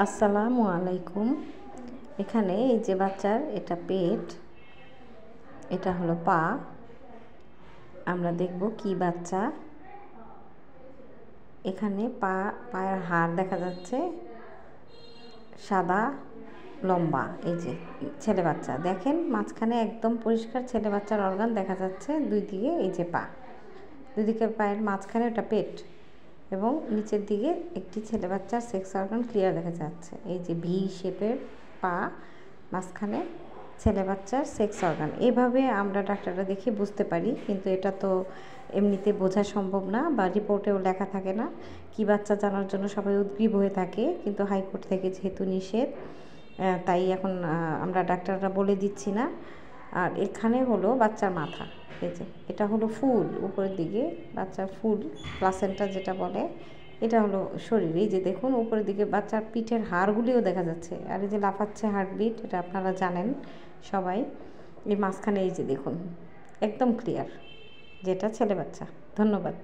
আসসালামু আলাইকুম। এখানে এই যে বাচ্চার এটা পেট, এটা হলো পা। আমরা দেখব কি বাচ্চা। এখানে পায়ের হাড় দেখা যাচ্ছে, সাদা লম্বা। এই যে ছেলে বাচ্চা, দেখেন মাঝখানে একদম পরিষ্কার ছেলে বাচ্চার অর্গান দেখা যাচ্ছে। দুই দিকে এই যে পা, দুই দিকে পায়ের মাঝখানে ওটা পেট, এবং নিচের দিকে একটি ছেলে বাচ্চার সেক্স অর্গান ক্লিয়ার দেখা যাচ্ছে। এই যে ভি শেপের পা, মাঝখানে ছেলে বাচ্চার সেক্স অর্গান। এভাবে আমরা ডাক্তাররা দেখে বুঝতে পারি, কিন্তু এটা তো এমনিতে বোঝা সম্ভব না, বা রিপোর্টেও লেখা থাকে না। কি বাচ্চা জানার জন্য সবাই উদ্গ্রীব হয়ে থাকে, কিন্তু হাইকোর্ট থেকে যেহেতু নিষেধ, তাই এখন আমরা ডাক্তাররা বলে দিচ্ছি না। আর এখানে হলো বাচ্চার মাথা। এই যে এটা হলো ফুল, উপরের দিকে বাচ্চার ফুল প্লাসেন্টা যেটা বলে, এটা হলো শরীর। এই যে দেখুন উপরের দিকে বাচ্চার পিঠের হাড়গুলিও দেখা যাচ্ছে। আর এই যে লাফাচ্ছে হার্টবিট, এটা আপনারা জানেন সবাই। এই মাঝখানে এই যে দেখুন একদম ক্লিয়ার, যেটা ছেলে বাচ্চা। ধন্যবাদ।